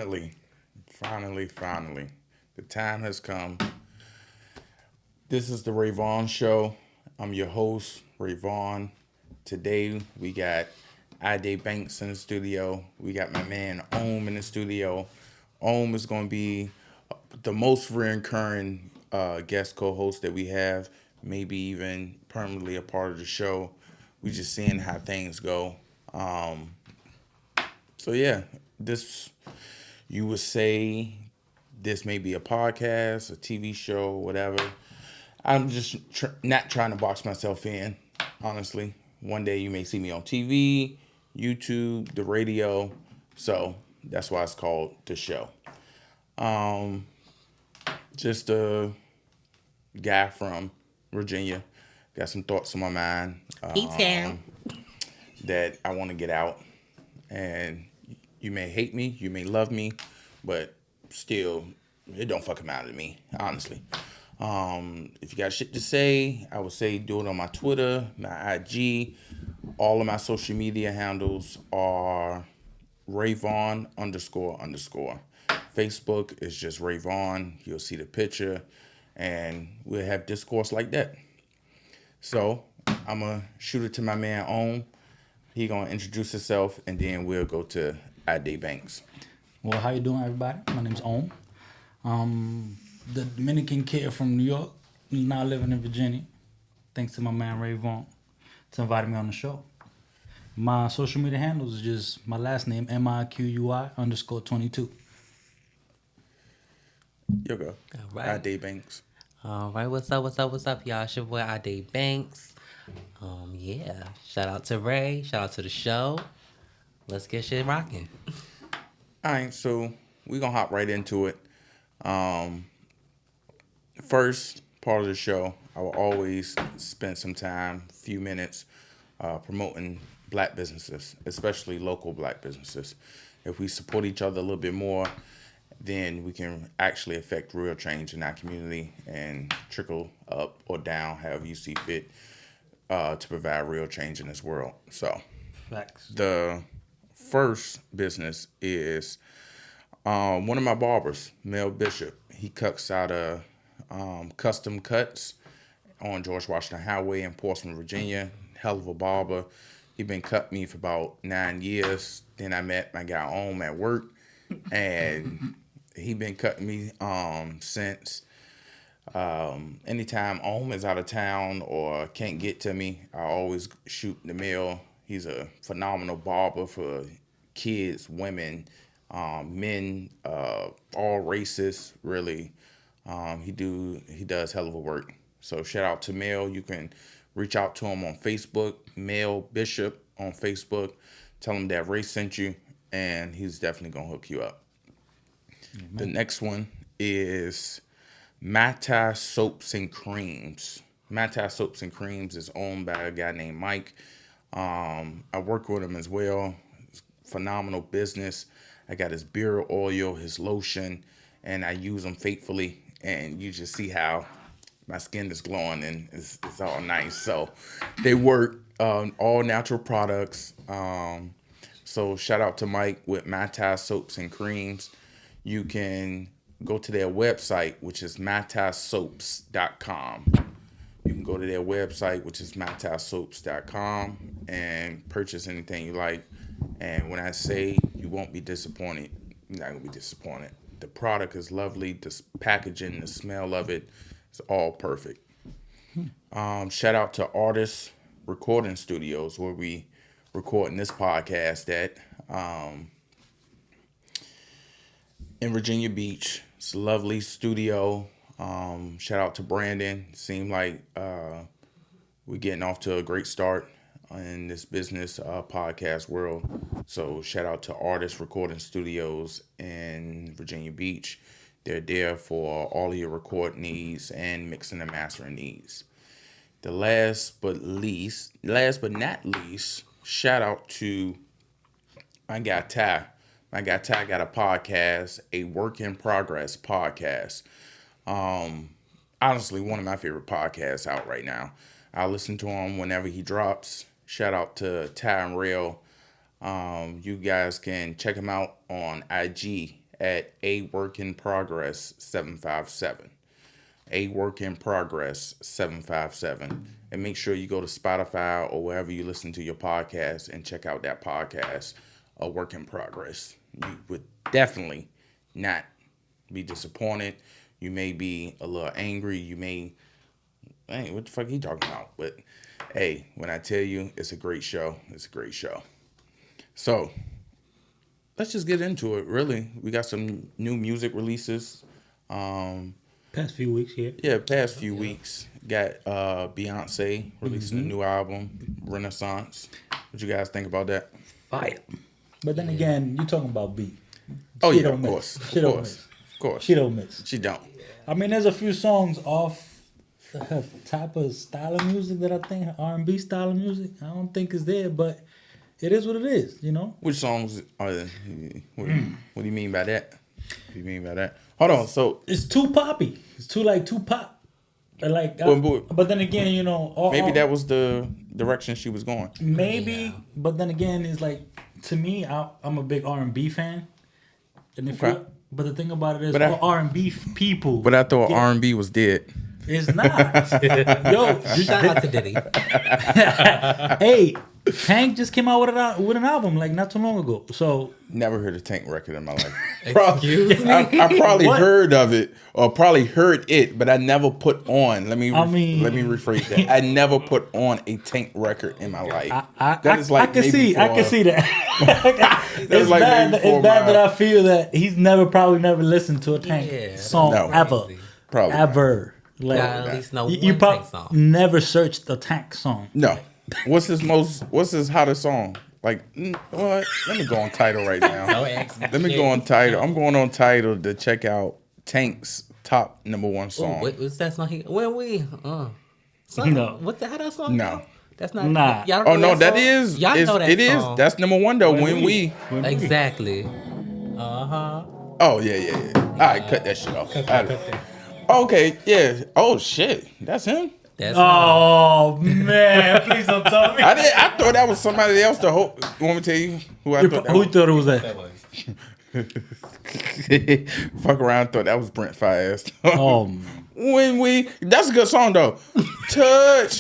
Finally. The time has come. This is the Ray Vaughan Show. I'm your host, Ray Vaughan. Today we got iDayBanks in the studio. We got my man Ohm in the studio. Ohm is going to be the most recurring guest co-host that we have, maybe even permanently a part of the show. We just seeing how things go. So yeah, this you would say this may be a podcast, a TV show, whatever. I'm just not trying to box myself in, honestly. One day you may see me on TV, YouTube, the radio. So that's why it's called the show. Um, just a guy from Virginia. Got some thoughts on my mind E-Town. that I want to get out. And you may hate me, you may love me, but still, it don't fucking matter to me, honestly. If you got shit to say, I would say do it on my Twitter, my IG. All of my social media handles are Ray Vaughan __. Facebook is just Ray Vaughan. You'll see the picture, and we'll have discourse like that. So I'm gonna shoot it to my man Ohm. He gonna introduce himself, and then we'll go to iDayBanks. Well, how you doing, everybody? My name's Om. The Dominican kid from New York, now living in Virginia. Thanks to my man Ray Vaughan to inviting me on the show. My social media handles is just my last name, MIQUI _22. You go. All right. iDayBanks. All right. What's up, y'all? It's your boy iDayBanks. Yeah. Shout out to Ray. Shout out to the show. Let's get shit rocking. All right, so we're gonna hop right into it. First part of the show, I will always spend some time, a few minutes, promoting black businesses, especially local black businesses. If we support each other a little bit more, then we can actually affect real change in our community and trickle up or down, however you see fit, to provide real change in this world. So Facts. the first business is one of my barbers, Mel Bishop. He cuts out of custom cuts on George Washington Highway in Portsmouth, Virginia. Hell of a barber. He been cutting me for about 9 years. Then I met my guy Ohm at work, and he been cutting me since. Anytime Ohm is out of town or can't get to me, I always shoot the mail. He's a phenomenal barber for kids, women, men, all races, really. He does hell of a work. So shout out to Mel. You can reach out to him on Facebook, Mel Bishop on Facebook. Tell him that Ray sent you, and he's definitely gonna hook you up. The next one is Mati Soaps and Creams. Mati Soaps and Creams is owned by a guy named Mike. I work with him as well. It's phenomenal business. I got his beard oil, his lotion, and I use them faithfully. And you just see how my skin is glowing and it's all nice. So they work all natural products. So shout out to Mike with Mati Soaps and Creams. You can go to their website, which is matisoaps.com. You can go to their website, which is matisoaps.com, and purchase anything you like. And when I say you won't be disappointed, you're not going to be disappointed. The product is lovely. The packaging, the smell of it is all perfect. Shout out to Artist Recording Studios, where we recording this podcast at in Virginia Beach. It's a lovely studio. Shout out to Brandon. Seemed like we're getting off to a great start in this business podcast world. So shout out to Artist Recording Studios in Virginia Beach. They're there for all of your record needs and mixing and mastering needs. The last but not least, shout out to my guy Ty. My guy Ty got a podcast, a work in progress podcast. Honestly, one of my favorite podcasts out right now. I listen to him whenever he drops. Shout out to Ty and Rail. You guys can check him out on IG at A Work in Progress 757. A Work in Progress 757. And make sure you go to Spotify or wherever you listen to your podcast and check out that podcast, A Work in Progress. You would definitely not be disappointed. You may be a little angry. You may, hey, what the fuck he talking about? But hey, when I tell you it's a great show, it's a great show. So let's just get into it. Really, we got some new music releases. Past few weeks, yeah. Yeah, past few weeks. Got Beyoncé releasing a new album, Renaissance. What you guys think about that? Fire. But then again, you talking about beat. Oh She yeah, don't of miss. course, She of don't course, miss. of course. She don't miss. She don't. I mean, there's a few songs off her type of style of music that I think R&B style of music. I don't think is there, but it is what it is. You know. Which songs are? What do you mean by that? What do you mean by that? Hold on. So It's too poppy. It's too pop. Like, but then again, you know, maybe that was the direction she was going. Maybe, but then again, it's like, to me, I'm a big R&B fan, and if Okay. but the thing about it is, But all R&B people. But I thought R&B was dead. It's not. Yo, Shout out to Diddy. hey, Tank just came out with an album like not too long ago. So Never heard a Tank record in my life. Excuse me? I probably What? heard of it or probably heard it, but I never put on. Let me I mean- rephrase that. I never put on a Tank record in my life. I That can see that. It's like bad. maybe It's for bad my- that I feel that he's probably never listened to a Tank Yeah. song No. ever, Probably not. ever. Like, Gotta at least know you one probably Tank song. never searched a Tank song. No. What's his hottest song? Like, what? Let me go on Tidal right now. No ex- Let me go on Tidal. I'm going on Tidal to check out Tank's top #1 Oh, song. what's that song? When we son, No. What the how that song? No. go? That's not. Nah. Y'all don't Oh know no, that song? is Y'all know that it is. song. That's #1 though. When we Exactly. Uh-huh. Oh yeah. All right, cut that shit off. Okay, yeah. Oh shit, that's him. That's Oh man! Please don't tell me. I thought that was somebody else. Want me to tell you who I thought that Who was? thought it was that? Fuck around, thought that was Brent Fayez. Oh, That's a good song though. Touch.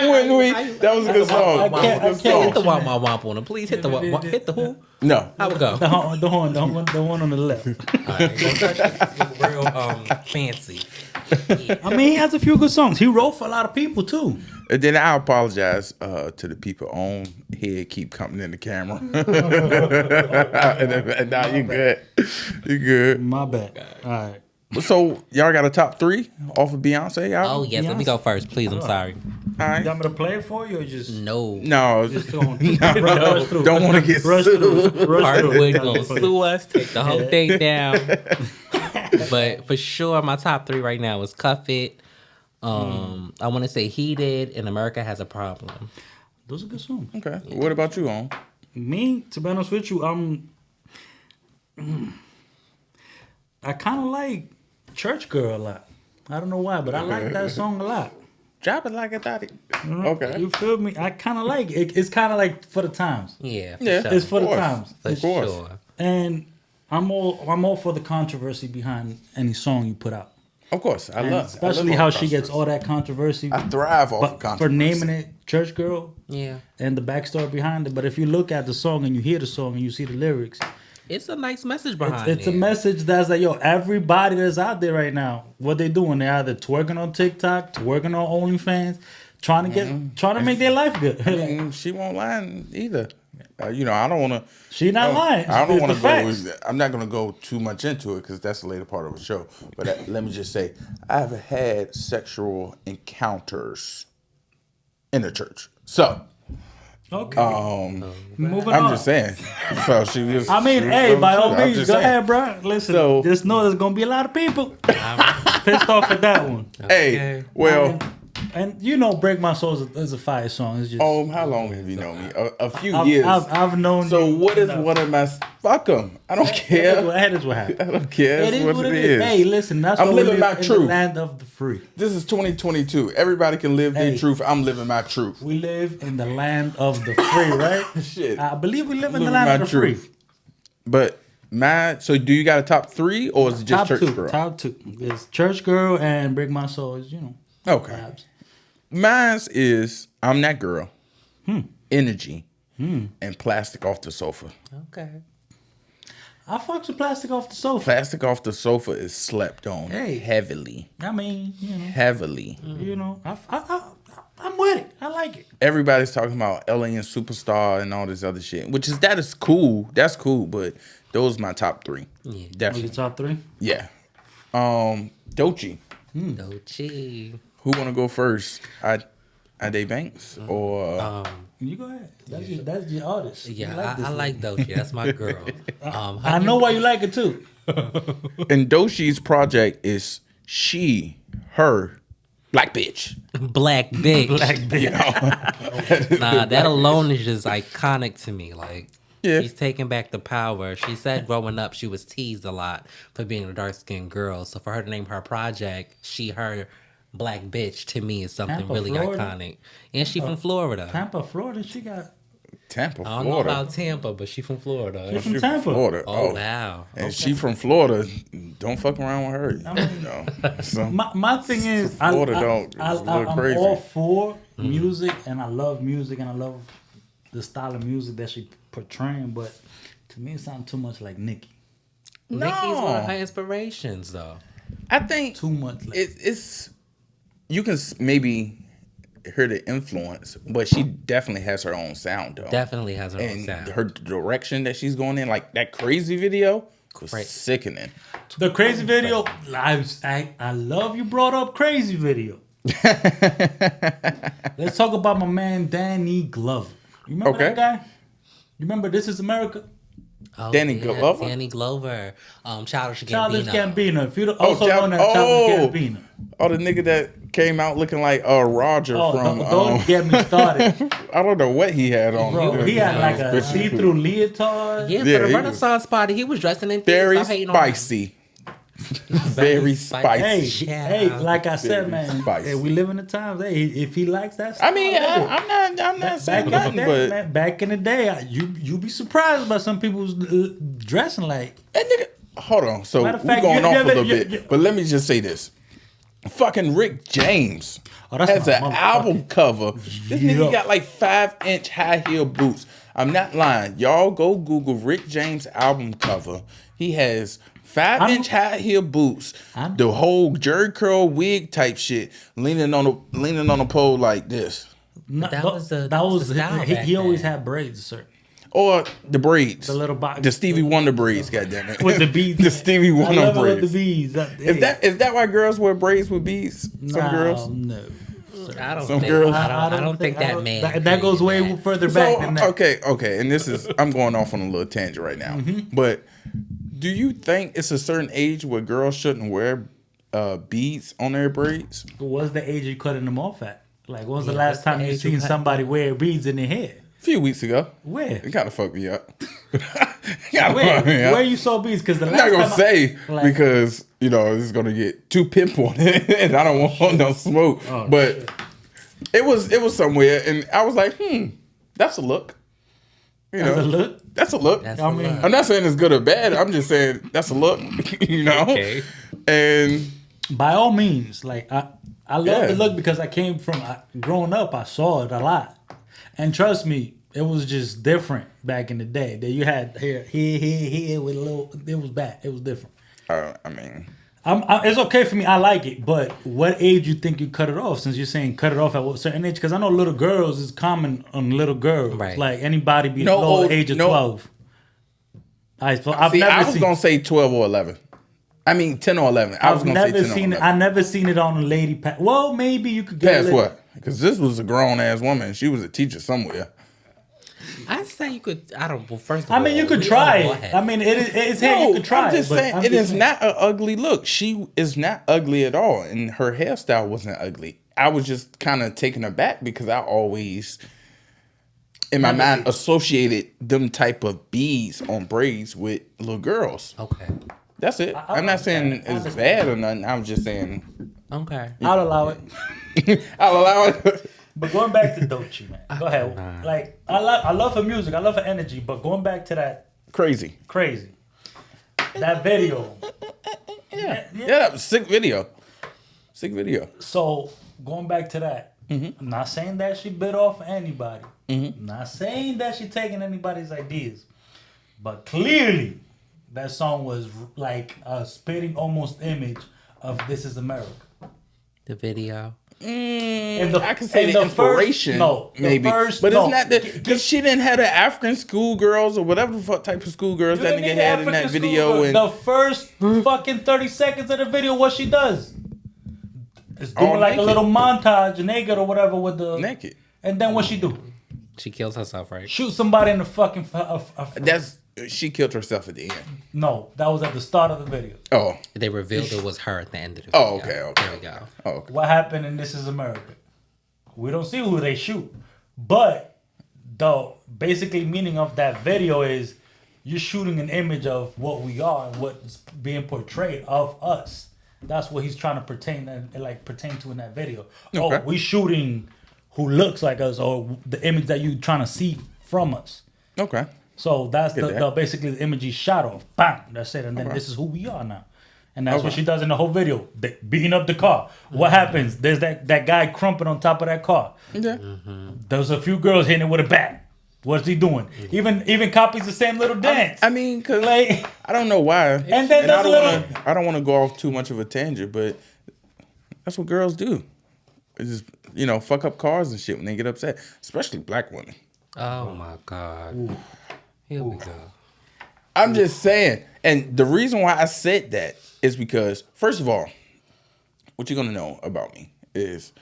When we, that was a good song. I can't- I Hit can't- the womp womp womp on him, please. Hit the hit the who? No, How it go? the one on the left. Alright, go touch it. Real fancy. I mean, he has a few good songs. He wrote for a lot of people too. and then I apologize to the people on head keep coming in the camera. and now you good. You good. My bad. All right. So y'all got a top 3 off of Beyonce album? Oh yes, let me go first, please. I'm sorry. All right. You want me to play it for you or just No. No, just go on? Rush through. don't want to get Rush sued. through. Rush through. Hardwood gonna sue us, take the whole thing down. But for sure, my top 3 right now is Cuff It. I want to say Heated and America Has a Problem. Those are good songs. Okay. What about you, on? Me, to be honest with you, I kind of like Church Girl a lot. I don't know why, but I like that song a lot. Drop it like I thought it. Okay. You feel me? I kind of like it. It's kind of like for the times. Yeah, for Yeah. sure. It's for the course. times. For Of course. sure. And I'm all for the controversy behind any song you put out. Of course. I And love especially how she gets all that controversy. I thrive off of But controversy. for naming it Church Girl Yeah, and the backstory behind it. But if you look at the song and you hear the song and you see the lyrics, it's a nice message behind it's a it. message that's like, yo, everybody that's out there right now, what they doing? They're either twerking on TikTok, twerking on OnlyFans, trying to make their life good. She won't lie either. I don't want to. She not lying. I don't It's want the to facts. go. I'm not going to go too much into it because that's the later part of the show. But let me just say, I've had sexual encounters in the church. So, Okay. Moving I'm on. just saying. So she was. I mean, she was hey, going by to- all I'm means, just go saying. ahead, bro. Listen, So- just know there's gonna be a lot of people pissed off at that one. Hey, Okay. well, And "Break My Soul" is a fire song. It's just how long have you known me? A few I've, years. I've known. So you what is enough. one of my? Fuck them. I don't care. That is what happened. I don't care. It It's is what it is. is. Hey, listen, that's I'm why we living live my in truth. the land of the free. This is 2022. Everybody can live their Hey. truth. I'm living my truth. We live in the land of the free, right? Shit. I believe we live in the Living land my of the free. truth. But So do you got a top 3 or is it just Church Girl? Top 2. It's Church Girl and Break My Soul is, Okay. vibes. Mine is I'm That Girl, Energy, and Plastic Off the Sofa. Okay. I fucks with Plastic Off the Sofa. Plastic Off the Sofa is slept on heavily. I mean, Heavily. I'm with it. I like it. Everybody's talking about Alien Superstar and all this other shit, that is cool. That's cool, but those are my top 3. Yeah. Definitely. Your top 3? Yeah. Doechii. Doechii. Who want to go first? iDayBanks or You go ahead. That's your artist. Yeah, I like Doechii. That's my girl. I know why you like it too. And Doechii's project is she, her, black bitch. Black bitch. Black bitch. You know? Nah, that alone is just iconic to me. Like, Yeah. she's taking back the power. She said growing up she was teased a lot for being a dark-skinned girl. So for her to name her project she, her, black bitch, to me is something Tampa, really Florida? iconic. And she from Florida. Tampa, Florida. She got. Tampa, I don't Florida. know about Tampa, but she from Florida. She's from She Tampa. Florida. Oh, wow. And she from Florida. Don't fuck around with her. You know? So, My thing is, Florida I'm crazy. all for music, and I love music, and I love the style of music that she portraying. But to me, it sounds too much like Nicki. Nicki's one of her inspirations, though. I think Too much. Like, it's you can maybe hear the influence, but she definitely has her own sound though. Definitely has her own And sound. her direction that she's going in, like that crazy video, was Right. sickening. the crazy video. I love you brought up crazy video. Let's talk about my man Danny Glover. You remember that guy? You remember This Is America? Oh, Danny yeah, Glover? Danny Glover. Childish Gambino. Childish Gambino. If you don't also known as Childish Gambino. Oh, the nigga that came out looking like Roger from. Don't get me started. I don't know what he had on. Bro, he had like a see-through leotard. Yeah, Yeah, for the he Renaissance party, he was dressing in things. Very Stop hating on him. spicy. Very spicy. Hey, like I said, Very man, spicy. hey, we live in the times. Hey, if he likes that stuff, I mean, I'm not saying back in nothing, the day, but man, back in the day, you be surprised by some people's dressing like. that nigga. Hold on, so Matter of we're fact, going you off a never- little you- bit, you- but let me just say this: fucking Rick James that's has my an album cover. This nigga Yeah. got like 5-inch high heel boots. I'm not lying. Y'all go Google Rick James album cover. He has 5-inch high heel boots, the whole jerry curl wig type shit, leaning on a pole like this, That was the style he back always then. had braids, sir. or the braids, The little box, the Stevie Wonder braids. Goddamn it, with the beads, the Stevie I Wonder love it with braids. the beads. Is that why girls wear braids with beads? Some girls. No. I don't Some think. girls- I don't think that man. That goes way created that. further back So than that. okay, and this is I'm going off on a little tangent right now, Mm-hmm. but do you think it's a certain age where girls shouldn't wear beads on their braids? What's the age you cutting them off at? Like, when's the Yeah, last what's the time you age you seen cut- somebody wear beads in their hair? A few weeks ago, Where? it kind of fucked me up. Where you saw beads? Because the I'm last not gonna time say like- because this is gonna get too pinpointed, and I don't want no smoke. But it was somewhere, and I was like, that's a look. You know, That's a look? That's a look. That's I a mean- look. I'm not saying it's good or bad. I'm just saying that's a look. You know. Okay. And by all means, like I love Yeah. the look because I came from growing up. I saw it a lot, and trust me, it was just different back in the day. That you had here with a little. It was bad. It was different. I mean, It's okay for me. I like it, but what age you think you cut it off? Since you're saying cut it off at what certain age? Because I know little girls is common on little girls. Right. Like anybody be No below old- the age of no- 12. I've see, never I was seen. gonna say 12 or 11. I mean 10 or 11. I was I've gonna say never 10 seen or it. 11. I never seen it on a lady. Well, maybe you could get Past a little, what? Because this was a grown ass woman. She was a teacher somewhere. I say you could. I don't. Well, first of all, I mean, you could we try all it. have- I mean, it's here. You could try I'm just it. but saying I'm it just is saying. not an ugly look. She is not ugly at all, and her hairstyle wasn't ugly. I was just kind of taken aback because I always, in my mind, associated them type of beads on braids with little girls. Okay. That's it. I'm not saying it's bad or nothing. I'm just saying Okay. I'll allow it. I'll allow it. But going back to Doechii, man. Go ahead. Like I love her music. I love her energy. But going back to that Crazy. crazy. That video. Yeah, sick video. Sick video. So going back to that, I'm not saying that she bit off anybody. I'm not saying that she taking anybody's ideas, but clearly that song was like a spitting almost image of "This Is America." The video. I can say the inspiration, maybe, but it's not because she didn't have the African schoolgirls or whatever the fuck type of schoolgirls that nigga had in that video. And the first fucking 30 seconds of the video, what she does, is doing like naked. A little montage, naked or whatever with the naked, and then what she do? She kills herself, right? Shoot somebody in the fucking. She killed herself at the end. No, that was at the start of the video. Oh. They revealed it was her at the end of the video. Oh, okay. There we go. Oh, okay. What happened in This Is America? We don't see who they shoot. But the basically meaning of that video is you're shooting an image of what we are and what's being portrayed of us. That's what he's trying to pertain to in that video. Okay. Oh, we shooting who looks like us or the image that you're trying to see from us. Okay. So that's basically the image he shot off. Bam! That's it. And then this is who we are now. And that's what she does in the whole video. Beating up the car. What happens? There's that guy crumping on top of that car. Yeah. There's a few girls hitting it with a bat. What's he doing? Even copies the same little dance. I mean, cause I don't know why. And then I don't want to go off too much of a tangent, but that's what girls do. It's just fuck up cars and shit when they get upset, especially black women. Oh my God. Ooh. Here we go. I'm just saying. And the reason why I said that is because, first of all, what you're going to know about me is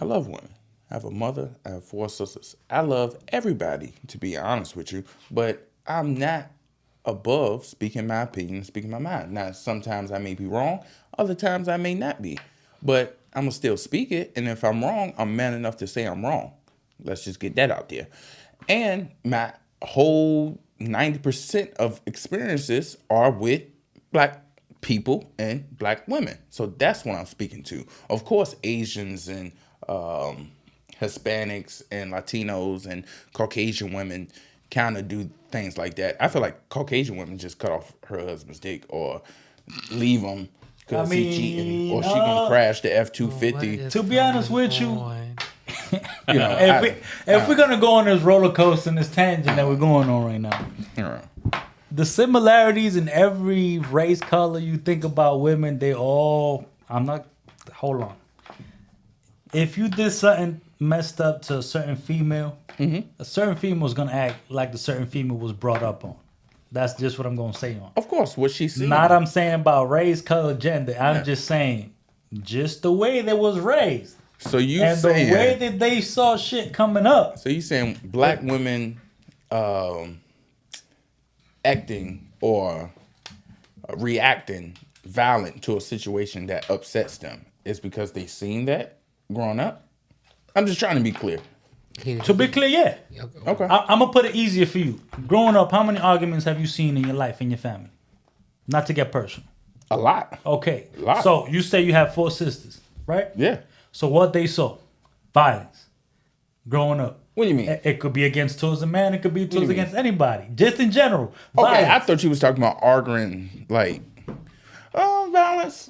I love women. I have a mother. I have 4 sisters. I love everybody, to be honest with you. But I'm not above speaking my opinion, speaking my mind. Now, sometimes I may be wrong. Other times I may not be. But I'm going to still speak it. And if I'm wrong, I'm man enough to say I'm wrong. Let's just get that out there. And my whole 90% of experiences are with black people and black women. So that's what I'm speaking to. Of course, Asians and Hispanics and Latinos and Caucasian women kind of do things like that. I feel like Caucasian women just cut off her husband's dick or leave him because he's cheating or she gonna crash the F-250. To be honest with you, if we're gonna go on this roller coaster and this tangent that we're going on right now, the similarities in every race, color you think about women, they all. Hold on. If you did something messed up to a certain female, a certain female is gonna act like the certain female was brought up on. That's just what I'm gonna say on. Of course, what she's saying. I'm saying about race, color, gender. I'm just saying, just the way they was raised. So you and saying the way that they saw shit coming up. So you saying black women acting or reacting violent to a situation that upsets them is because they seen that growing up? I'm just trying to be clear. To be clear, yeah. Okay. I'm gonna put it easier for you. Growing up, how many arguments have you seen in your life, in your family? Not to get personal. A lot. Okay. A lot. So you say you have 4 sisters, right? Yeah. So what they saw? Violence. Growing up. What do you mean? It could be towards a man. It could be towards against anybody. Just in general. Okay, violence. I thought you was talking about arguing, like, violence.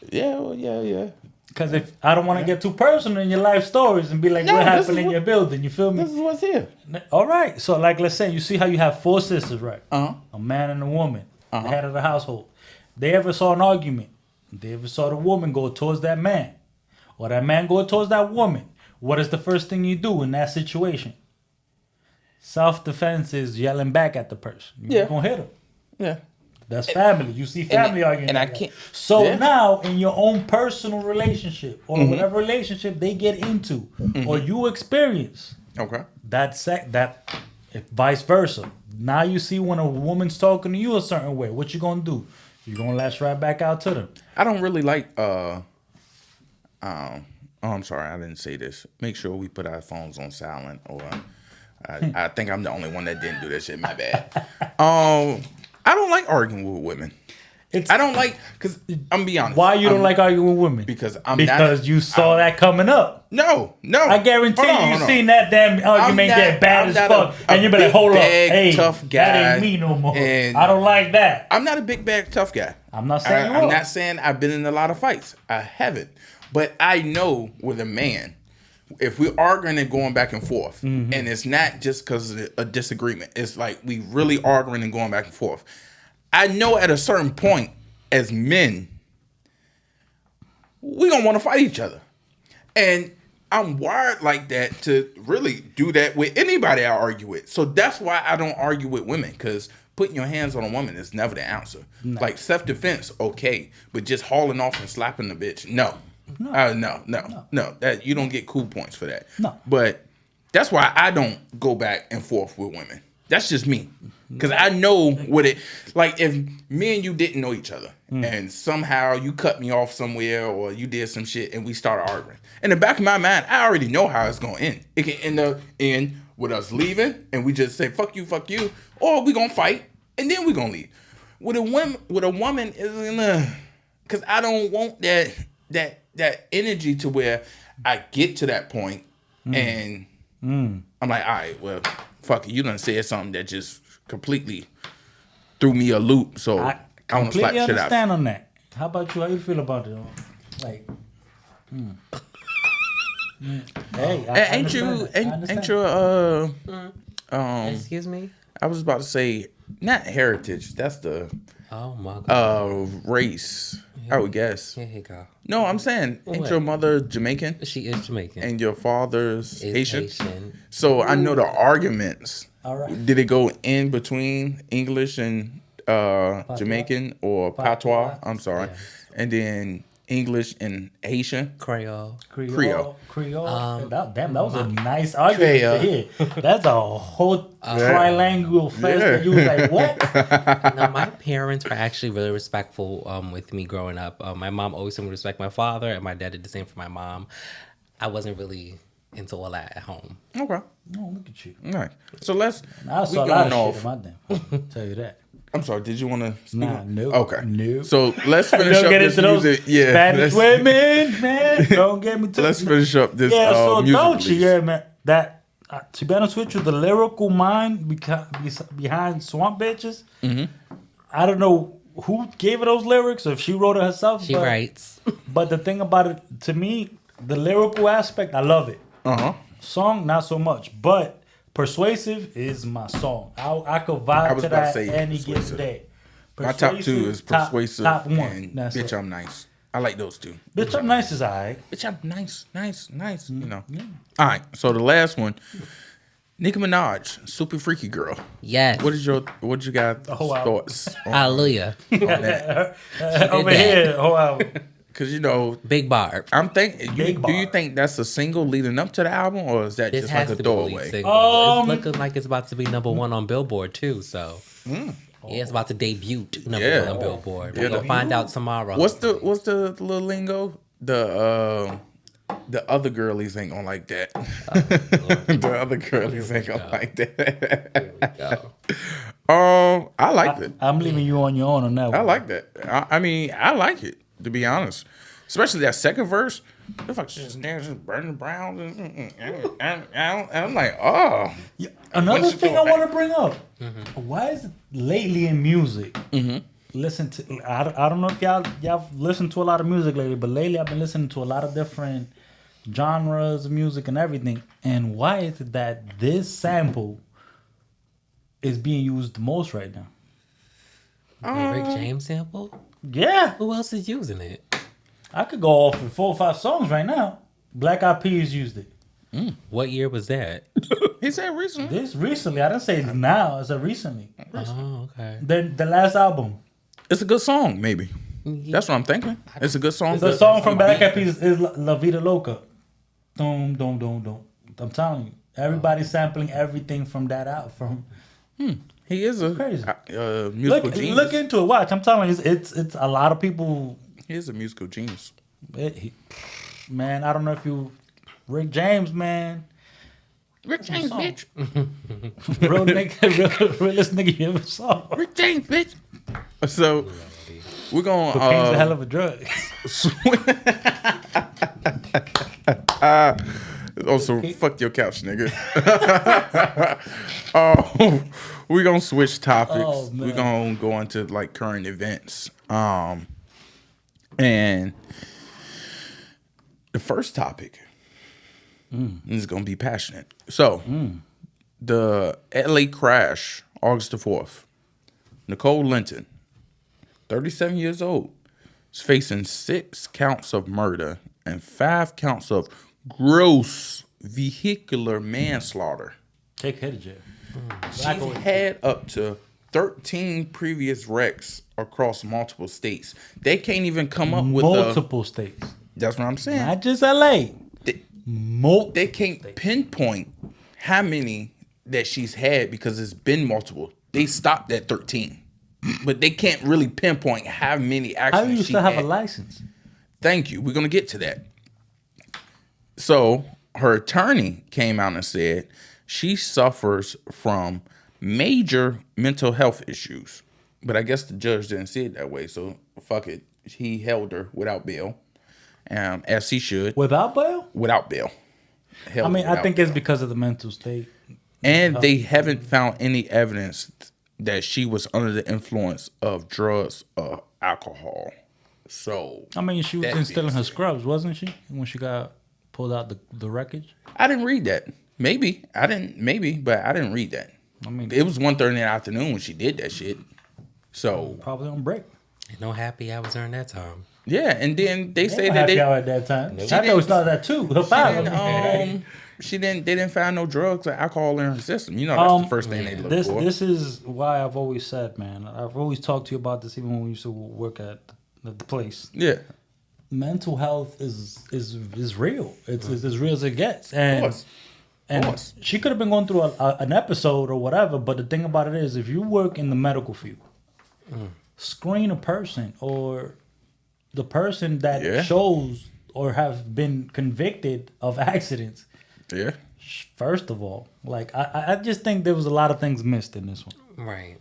Yeah, well, yeah. Because if I don't want to get too personal in your life stories and be like, what happened in your building? You feel me? This is what's here. All right. So, like, let's say you see how you have 4 sisters, right? Uh-huh. A man and a woman, the head of the household. They ever saw an argument? They ever saw the woman go towards that man? Or that man go towards that woman? What is the first thing you do in that situation? Self-defense is yelling back at the person. You're going to hit them. Yeah. That's family. You see family arguing. And I can't. So now, in your own personal relationship or whatever relationship they get into or you experience, if vice versa. Now you see when a woman's talking to you a certain way, what you gonna do? You gonna lash right back out to them. I don't really like. I'm sorry, I didn't say this. Make sure we put our phones on silent, or I think I'm the only one that didn't do that shit. My bad. I don't like arguing with women. I don't like, because I'm be honest. Why you don't like arguing with women? Because you saw that coming up. No. I guarantee you seen that damn argument get bad as fuck, and you be like, hold up, hey, tough guy, that ain't me no more. I don't like that. I'm not a big bag tough guy. I'm not saying I'm not saying I've been in a lot of fights. I haven't, but I know with a man, if we're arguing and going back and forth, and it's not just because of a disagreement, it's like we really arguing and going back and forth. I know at a certain point, as men, we gonna want to fight each other, and I'm wired like that to really do that with anybody I argue with. So that's why I don't argue with women, because putting your hands on a woman is never the answer. No. Like self-defense, okay, but just hauling off and slapping the bitch, no. No. That you don't get cool points for that. No. But that's why I don't go back and forth with women. That's just me. Because I know what it, like if me and you didn't know each other and somehow you cut me off somewhere or you did some shit and we started arguing. In the back of my mind, I already know how it's going to end. It can end up with us leaving and we just say, fuck you, or we going to fight and then we going to leave. With a woman, because I don't want that energy to where I get to that point and I'm like, all right, well, fuck it. You done said something that just completely threw me a loop. So I want to slap shit out. I understand on that. How about you? How you feel about it? Like, hey, ain't you? Excuse me. I was about to say not heritage. That's the oh my god race. I would guess. Here you go. No, I'm saying, ain't your mother Jamaican? She is Jamaican. And your father's Haitian? Haitian. So I know the arguments. All right. Did it go in between English and Jamaican or patois? I'm sorry. Yeah. And then English and Haitian? Creole. That was a nice argument to hear. That's a whole trilingual fest that you was like, what? No, my parents were actually really respectful with me growing up. My mom always told me to respect my father, and my dad did the same for my mom. I wasn't really into all that at home. Okay. Oh, look at you. All right. So I saw a lot of shit in my damn. Tell you that. I'm sorry. Did you want to speak? Nah, no. Okay. No. So let's finish up this music. Yeah. Spanish women, man. Don't get me to. Let's finish up this so music Doechii, release. yeah, man. That to be honest with you, the lyrical mind behind Swamp Bitches. Mm-hmm. I don't know who gave her those lyrics, or if she wrote it herself. She writes. But the thing about it, to me, the lyrical aspect, I love it. Song, not so much, but. Persuasive is my song. I could vibe to that any given day. My top two is Persuasive top one. and Bitch I'm Nice. I like those two. Bitch I'm Nice is alright. Bitch I'm nice. You know. Yeah. All right. So the last one, Nicki Minaj, Super Freaky Girl. Yes. What you guys thoughts? Hallelujah. On that? Over here, Because, you know, Big Barb. I'm thinking, do you think that's a single leading up to the album, or is that just like a doorway? It's looking like it's about to be number one on Billboard too. So yeah, it's about to debut number one on Billboard. We're gonna find out tomorrow. What's the little lingo? The other girlies ain't gonna like that. The other girlies ain't gonna like that. Here we go. I liked it. I'm leaving you on your own on that one. I like that. I mean, I like it, to be honest. Especially that second verse. The fuck just burning brown. And I'm like, oh. Yeah, another thing I want to bring up. Why is it lately in music? Listen to I don't know if y'all listened to a lot of music lately, but lately I've been listening to a lot of different genres of music and everything. And why is it that this sample is being used the most right now? The Rick James sample? Yeah. Who else is using it? I could go off with 4 or 5 songs right now. Black Eyed Peas used it. What year was that? He said recently. This recently. I didn't say now. I said recently. Oh, okay. The last album. It's a good song, maybe. That's what I'm thinking. It's a good song. The song from Black Eyed Peas is La Vida Loca. Dum, dum, dum, dum. I'm telling you. Everybody's sampling everything from that out. He is a crazy. Musical genius. Look into it. Watch. I'm telling you, it's a lot of people. He is a musical genius. Man, I don't know if you... Rick James, man. Rick James, bitch. Realest nigga you ever saw. Rick James, bitch. So, We're gonna. Cocaine's a hell of a drug. Also, fuck your couch, nigga. We're gonna switch topics. Oh, man. We're gonna go into like current events. And the first topic is gonna be passionate. So, the LA crash, August the 4th. Nicole Linton, 37 years old, is facing 6 counts of murder and 5 counts of gross vehicular manslaughter. Take her to jail. She's had up to 13 previous wrecks across multiple states. They can't even come up with multiple states. That's what I'm saying. Not just LA. They can't pinpoint how many that she's had because it's been multiple. They stopped at 13. But they can't really pinpoint how many accidents How do you she still have had. a license? Thank you. We're going to get to that. So her attorney came out and said she suffers from major mental health issues. But I guess the judge didn't see it that way. So fuck it. He held her without bail, as he should. Without bail? Without bail. I mean, I think it's because of the mental state. And they haven't found any evidence that she was under the influence of drugs or alcohol. So I mean, she was still in her scrubs, wasn't she? When she got pulled out the wreckage. I didn't read that. Maybe but I didn't read that. I mean, It was 1:30 in the afternoon when she did that shit. So probably on break. No happy hours during that time. yeah, and then they say They that happy they hour at that time. I know it's not that too. Her father. they didn't find no drugs or alcohol in her system. You know, that's the first thing they look for. This is why I've always said, man. I've always talked to you about this, even when we used to work at the place. Yeah, Mental health is real. It's as real as it gets, and course. she could have been going through an episode or whatever. But the thing about it is, if you work in the medical field, screen a person or the person that shows or have been convicted of accidents. yeah. First of all, like I just think there was a lot of things missed in this one. Right.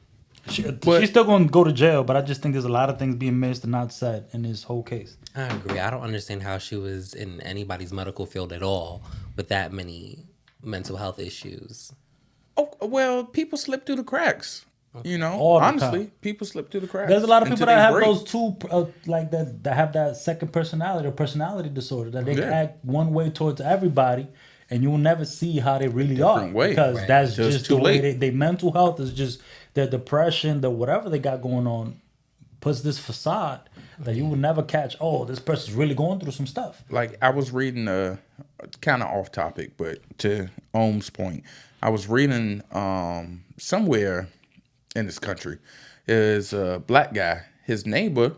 She's still going to go to jail, but I just think there's a lot of things being missed and not said in this whole case. I agree. I don't understand how she was in anybody's medical field at all with that many mental health issues. Oh well, people slip through the cracks. You know, All the honestly, time. people slip through the cracks. There's a lot of people until that they have break. those two, like that have that second personality or personality disorder that they act one way towards everybody, and you will never see how they really are way. because Right. that's Till it's just too the way late. their mental health is just their depression, the whatever they got going on, puts this facade that you will never catch. Oh, this person's really going through some stuff. Like I was reading kind of off topic, but to Ohm's point, I was reading somewhere in this country is a black guy. His neighbor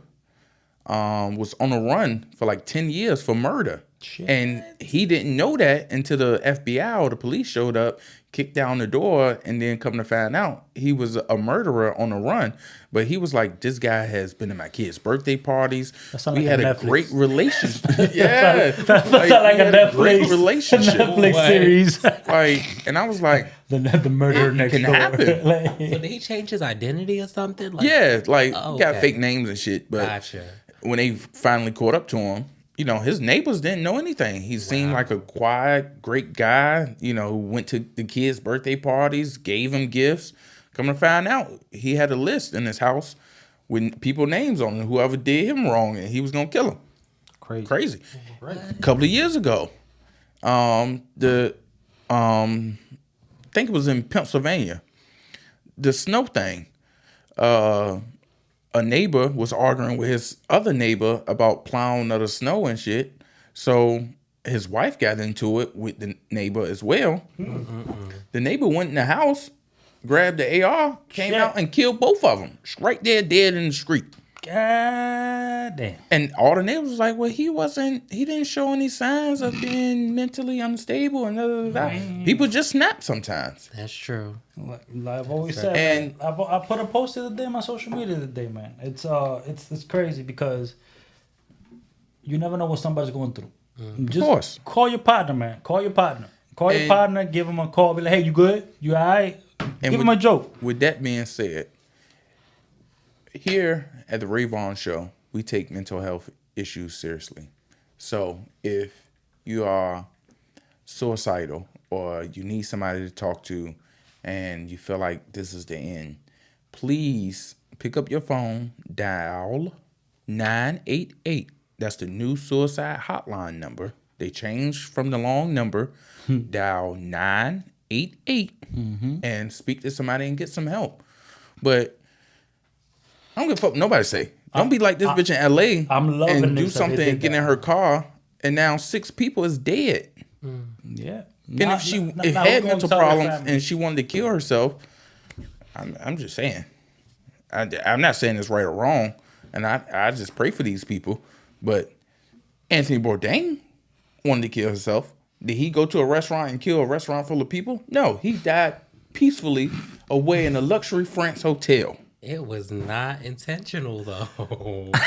was on a run for like 10 years for murder. Shit. And he didn't know that until the FBI or the police showed up, kicked down the door, and then come to find out he was a murderer on a run. But he was like, this guy has been to my kids' birthday parties. sound We like had a a Netflix. great relationship. Yeah. That sounds like we a had Netflix great relationship. Netflix What? series. Like, and I was like, the murder next can door. happen. Like- So did he change his identity or something? Like, yeah, like Oh, got okay. fake names and shit. But Gotcha. when they finally caught up to him, you know, his neighbors didn't know anything. He seemed like a quiet, great guy, you know, who went to the kids' birthday parties, gave them gifts. Come to find out, he had a list in his house with people names on it, whoever did him wrong, and he was going to kill him. Crazy. Right. A couple of years ago, I think it was in Pennsylvania, the snow thing. A neighbor was arguing with his other neighbor about plowing of the snow and shit. So his wife got into it with the neighbor as well. The neighbor went in the house, grabbed the AR, came out and killed both of them. Right there, dead in the street. God damn. And all the neighbors was like, well, he didn't show any signs of being mentally unstable and da, da, da, da. People just snap sometimes. That's true. Like I've always said, And- man, I put a post the other day on my social media today, man. It's crazy because you never know what somebody's going through. Just course. call your partner, man. Call your partner. Call your And- partner. Give him a call. Be like, hey, you good? You all right? Give him a joke. With that being said, here at the Ray Vaughan Show, we take mental health issues seriously. So if you are suicidal or you need somebody to talk to and you feel like this is the end, please pick up your phone, dial 988. That's the new suicide hotline number. They changed from the long number. Dial 988 and speak to somebody and get some help. But I don't give a fuck what nobody say. Don't be like this bitch in LA I'm loving and do this, something, get in her car, and now 6 people is dead. Yeah. And if she had mental problems and she wanted to kill herself, I'm just saying. I'm not saying it's right or wrong, and I just pray for these people. But Anthony Bourdain wanted to kill himself. Did he go to a restaurant and kill a restaurant full of people? No, he died peacefully away in a luxury France hotel. It was not intentional, though.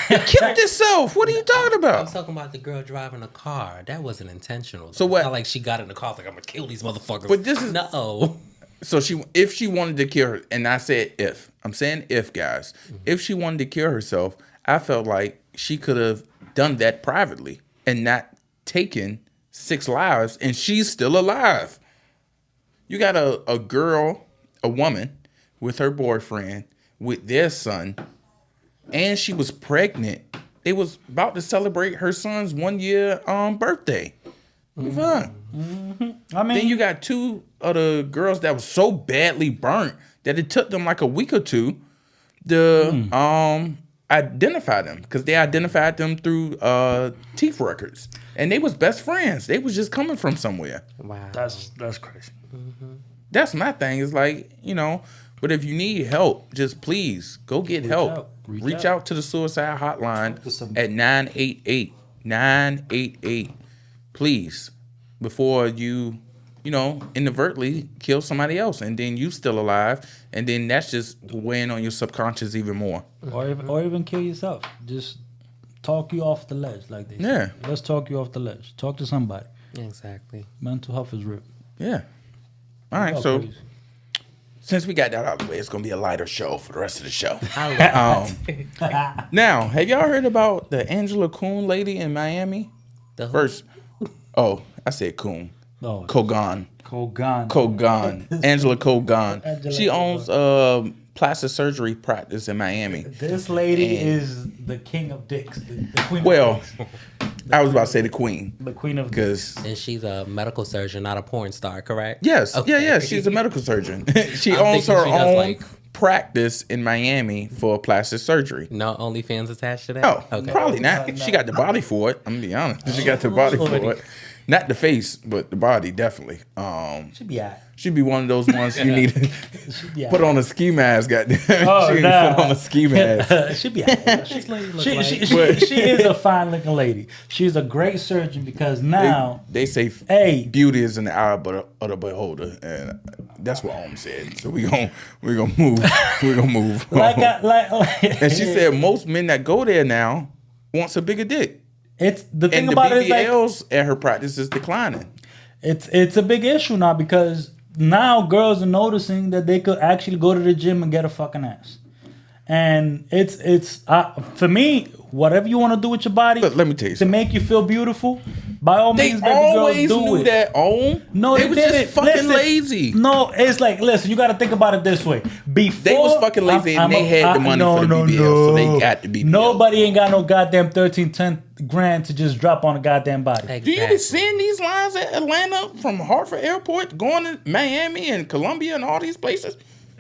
He killed himself. What are you talking I'm about? talking about the girl driving a car. That wasn't intentional. So what? It's not like she got in the car like, I'm going to kill these motherfuckers. But this is... No. So if she wanted to kill her, and I said if. I'm saying if, guys. If she wanted to kill herself, I felt like she could have done that privately and not taken 6 lives, and she's still alive. You got a girl, a woman, with her boyfriend, with their son, and she was pregnant. They was about to celebrate her son's 1-year birthday. Move on. I mean, Then you got 2 of the girls that was so badly burnt that it took them like a week or 2 to identify them, because they identified them through teeth records, and they was best friends. They was just coming from somewhere. Wow. that's crazy. That's my thing. Is like, but if you need help, just please go get help. out. Reach out to the suicide hotline at 988. 988. Please, before you inadvertently kill somebody else, and then you still alive, and then that's just weighing on your subconscious even more. Or even kill yourself. Just talk you off the ledge, like they say. Yeah. Let's talk you off the ledge. Talk to somebody. Exactly. Mental health is real. Yeah. All right. Oh, So please. since we got that out of the way, it's gonna be a lighter show for the rest of the show. I love Now, have y'all heard about the Angela Coon lady in Miami? the First, I said Coon. Oh, Kogan. Kogan. Angela Kogan. Angela She owns a plastic surgery practice in Miami. This lady And- is the king of dicks. The queen Well, of dicks. I was about to say the queen. The queen of dicks. Because, And she's a medical surgeon, not a porn star, correct? yes, Okay. yeah, she's a medical surgeon. She I'm owns thinking her she does, own like- practice in Miami for plastic surgery. No OnlyFans attached to that? Oh, Okay. probably not. No. She got the body for it. I'm gonna be honest. She got the body for it. Not the face, but the body definitely. She'd be alright. She'd be one of those ones you need to She'd be put on a ski mask. Goddamn, Oh, she nah. put on a ski mask. She'd be alright. This lady look She, like- she is a fine looking lady. She's a great surgeon because now They say Hey. beauty is in the eye of the beholder, and that's what Om said. So we gonna move. We gonna move. like And she said most men that go there now wants a bigger dick, it's the thing and the about it is like BBLs at her practice is declining. it's a big issue now because now girls are noticing that they could actually go to the gym and get a fucking ass. And it's for me, whatever you want to do with your body, Look, let me tell you to something. make you feel beautiful, by all They means, baby girls always do knew it. that. No, they was didn't. just fucking Listen, lazy. No, it's like, listen, you got to think about it this way. Before They was fucking lazy and they had the money for the BBL, so they got the BBL. Nobody ain't got no goddamn 10 grand to just drop on a goddamn body. Exactly. Do you be seeing these lines at Atlanta from Hartford Airport going to Miami and Columbia and all these places?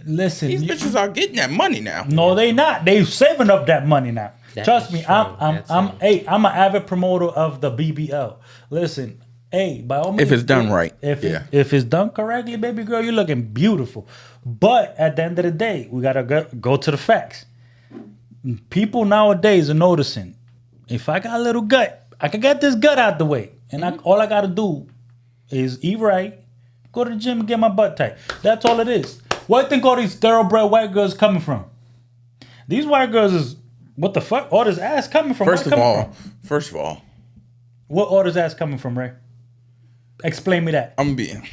Listen, These bitches are getting that money now. no, they not. They saving up that money now. That Trust is me, true. I'm That's I'm an avid promoter of the BBL. Listen, by all means, If it's done right, if yeah. if it's done correctly, baby girl, you're looking beautiful. But at the end of the day, we gotta go to the facts. People nowadays are noticing. If I got a little gut, I can get this gut out the way, and all I gotta do is eat right, go to the gym, and get my butt tight. That's all it is. Where do you think all these thoroughbred white girls coming from? These white girls is what the fuck? All this ass coming from? First Where of it coming all, from? What all this ass coming from, Ray? Explain me that. I'm being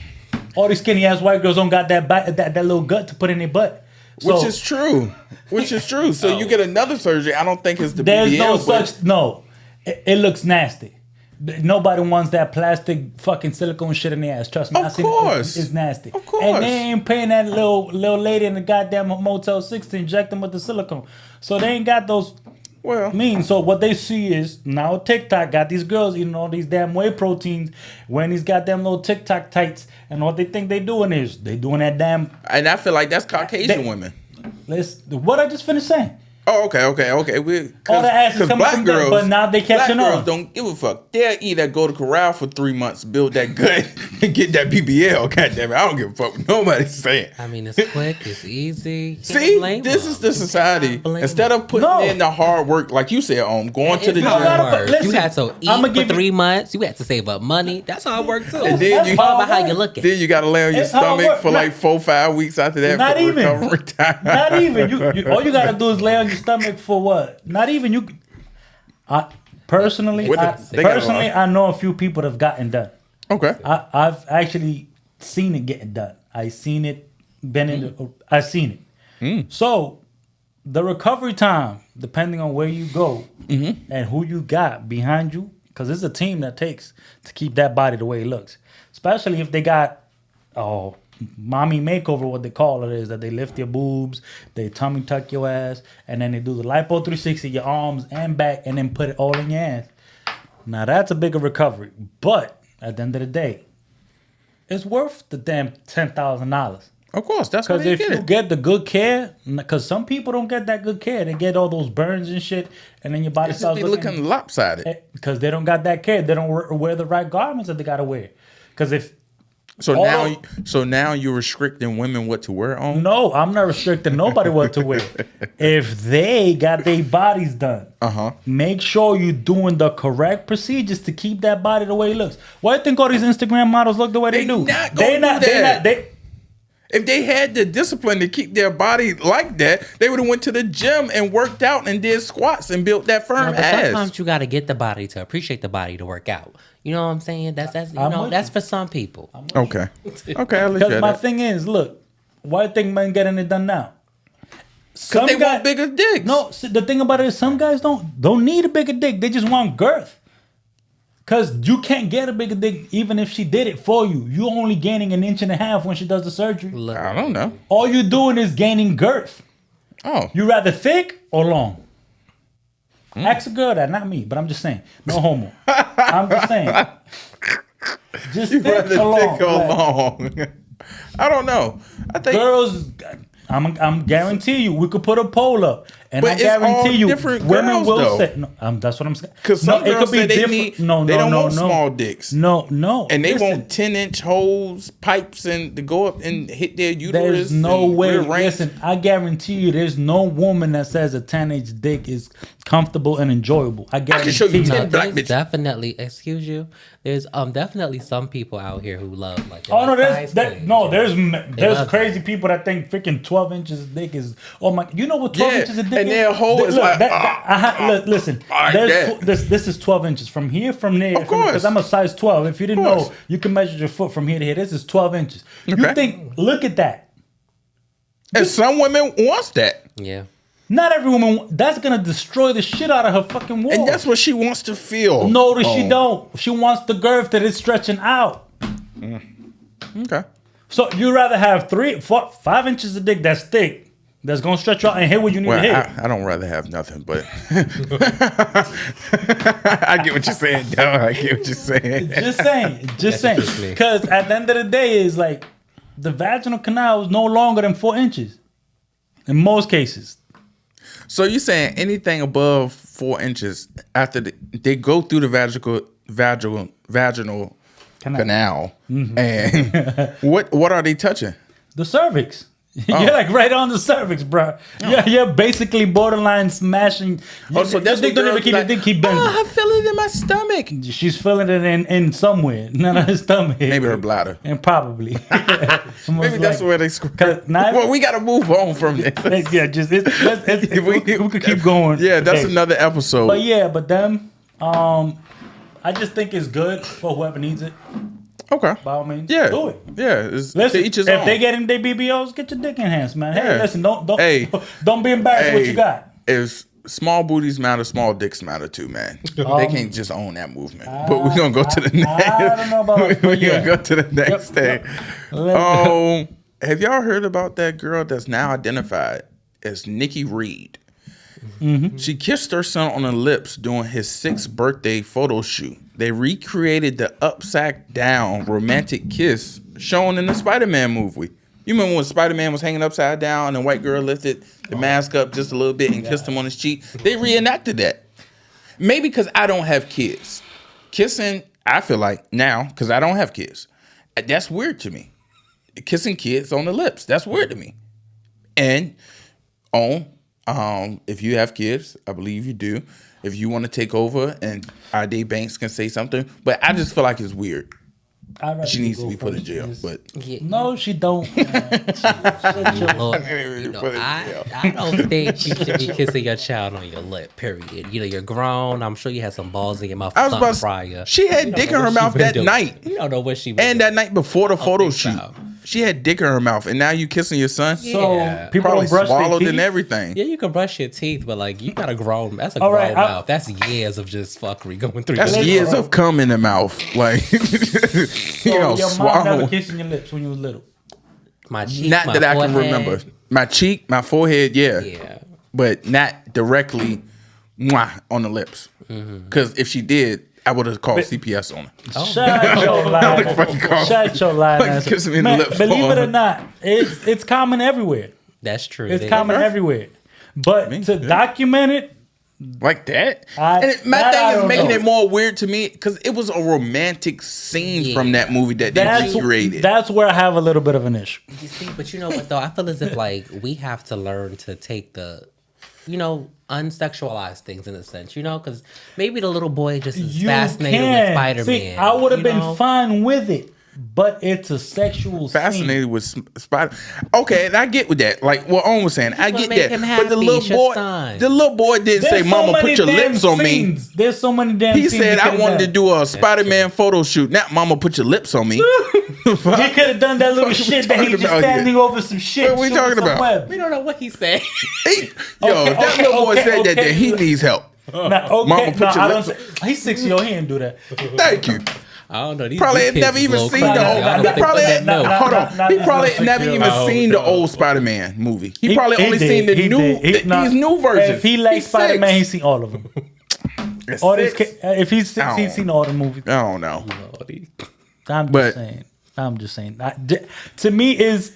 All these skinny ass white girls don't got that little gut to put in their butt. Which is true. So you get another surgery. I don't think it's the There's BBL. no such. No, it looks nasty. Nobody wants that plastic fucking silicone shit in their ass. Trust me. Of course. It's nasty. Of course. And they ain't paying that little lady in the goddamn Motel 6 to inject them with the silicone. So they ain't got those mean. So what they see is now TikTok got these girls eating all these damn whey proteins, wearing these goddamn little TikTok tights, and what they think they doing is they doing that damn. And I feel like that's Caucasian women. What I just finished saying. Oh, okay. All the ass is coming from them, but now they catching black girls on. don't give a fuck. They'll eat at Go to Corral for 3 months, build that gut, and get that BBL. God damn it, I don't give a fuck what nobody's saying. I mean, it's quick, it's easy. See, this is the society. Instead of putting in the hard work, like you said, going to the gym. Listen, you had to eat for 3 months. You had to save up money. That's hard work too. And then it's all about how you look at. Then you got to lay on your stomach for like 4-5 weeks after that. Not for even. recovery time. Not even. You all you gotta do is lay on your stomach for what? Not even you. Personally, I know a few people that have gotten done. Okay. I've actually seen it getting done. I've seen it. I've seen it. So the recovery time, depending on where you go and who you got behind you, because it's a team that takes to keep that body the way it looks. Especially if they got mommy makeover, what they call it is that they lift your boobs, they tummy tuck your ass, and then they do the lipo 360, your arms and back, and then put it all in your ass. Now that's a bigger recovery, but at the end of the day, it's worth the damn $10,000. Of course, that's why Because they if you get the good care, because some people don't get that good care, they get all those burns and shit, and then your body starts looking lopsided. Because they don't got that care, they don't wear the right garments that they gotta wear. Because if So now you're restricting women what to wear on? No, I'm not restricting nobody what to wear. If they got their bodies done, make sure you're doing the correct procedures to keep that body the way it looks. Why do you think all these Instagram models look the way they do? If they had the discipline to keep their body like that, they would have went to the gym and worked out and did squats and built that firm ass. Sometimes you got to get the body to appreciate the body to work out. You know what I'm saying? That's for some people. Okay, I'll let Because my thing is, look, why do you think men getting it done now? Because they want bigger dicks. No, the thing about it is some guys don't need a bigger dick. They just want girth. Because you can't get a bigger dick even if she did it for you. You're only gaining 1.5 inches when she does the surgery. I don't know. All you're doing is gaining girth. Oh. You rather thick or long? Ask a girl that, not me, but I'm just saying. No homo. I'm just saying. Just thick or long. I don't know. I think girls, I'm guarantee you, we could put a poll up. And I guarantee you, women will say, that's what I'm saying. Because some girls say they don't want small dicks. No. And they want 10-inch holes, pipes, and to go up and hit their uterus. There's no way. Listen, I guarantee you, there's no woman that says a 10-inch dick is comfortable and enjoyable. I guarantee can show you 10 black bitches. Definitely, excuse you. There's definitely some people out here who love like. There's crazy people that think freaking 12 inches of dick is. Oh my! You know what 12 inches of dick is? And their hole is listen. This is 12 inches from here, from there. Of course, because I'm a size 12. If you didn't know, you can measure your foot from here to here. This is 12 inches. Okay. You think? Look at that. And some women wants that. Yeah. Not every woman. That's gonna destroy the shit out of her fucking wall. And that's what she wants to feel. No, she don't. She wants the girth that is stretching out. Okay. So you rather have 5 inches of dick that's thick, that's gonna stretch out and hit what you need to hit. I don't rather have nothing, but I get what you're saying, dog. I get what you're saying. Just saying. Because at the end of the day, is like the vaginal canal is no longer than 4 inches in most cases. So you're saying anything above 4 inches after they go through the vaginal canal, and what are they touching? The cervix. You're like right on the cervix, bro. You're basically borderline smashing. So that's what girls keep bending. I feel it in my stomach. She's feeling it in somewhere, not on her stomach. Maybe her bladder. And probably. Maybe that's where they squirt. Well, we got to move on from this. We could keep going. Yeah, that's another episode. But them, I just think it's good for whoever needs it. Okay. By all means, Yeah. do it. Yeah. It's Listen, to each his if own. they getting their BBOs, get your dick enhanced, man. Hey, Yeah. listen, don't Hey. don't be embarrassed what you got. If small booties matter, small dicks matter too, man. They can't just own that movement. But we're gonna go to the next. I don't know about We're yeah. gonna go to the next thing. Have y'all heard about that girl that's now identified as Nicki Reed? Mm-hmm. She kissed her son on the lips during his 6th birthday photo shoot. They recreated the upside down romantic kiss shown in the Spider-Man movie. You remember when Spider-Man was hanging upside down and the white girl lifted the mask up just a little bit and kissed him on his cheek? They reenacted that. Maybe because I don't have kids. Kissing, I feel like now, because I don't have kids, that's weird to me. Kissing kids on the lips, that's weird to me. And if you have kids, I believe you do. If you want to take over and iDayBanks can say something, but I just feel like it's weird. She needs to be put in jail, but No, she don't. Look, I don't think you should be kissing your child on your lip. Period. You're grown. I'm sure you had some balls in your mouth. I was about to. She had dick in her mouth that night. You don't know what she. And that night before the photo think shoot, so. she had dick in her mouth, and now you kissing your son. So Yeah. people Probably don't brush their swallowed teeth. and everything. Yeah, you can brush your teeth, but like you got a grown. That's a All grown right, mouth. That's years of just fuckery going through. That's your years of cum in the mouth, like So your mom swallow. never kissing your lips when you was little. My cheek, Not my that I can forehead. remember. My cheek, my forehead, Yeah. but not directly on the lips. Because if she did, I would have called CPS on her. Shut your line. fucking call. Shut your line. Like kissing me in the Man, lips. believe it or not, it's common everywhere. That's true. It's It common Okay. everywhere. But to document it, Like that? I My thing is don't making know. it more weird to me because it was a romantic scene from that movie that they recreated. that's where I have a little bit of an issue. You see, but you know what though? I feel as if like we have to learn to take the, unsexualized things in a sense, because maybe the little boy just is fascinated with Spider-Man. See, I would have been fine with it, but it's a sexual Fascinated with Spider. Okay, and I get with that. Like what Owen was saying, I wanna get make that. him But the happy, little it's your boy, son. didn't say, "Mama, put your lips on me." There's so many damn He scenes said, he "I could've wanted to done. do a Spider-Man photo shoot." Not, "Mama, put your lips on me." He could have done that little What we shit that he talking just about standing here? over some shit. What we showing talking some about? web. We don't know what he said. If that little boy said that, then he needs help. Nah, okay, Mama, put your I don't lips say, he's 6 years old. He didn't do that. Thank you. I don't know. These Probably kids had never is even low seen crazy. the I old. don't He think probably they had, know. hold on. He probably not never even 6-year-old. seen the old Spider-Man movie. He probably He only did, seen the he new did. these new versions. If he likes He's Spider-Man, 6. he's seen all of them. It's All this, 6. if he's 6, I he's don't- seen all the movies. I don't know. I'm just saying. To me, is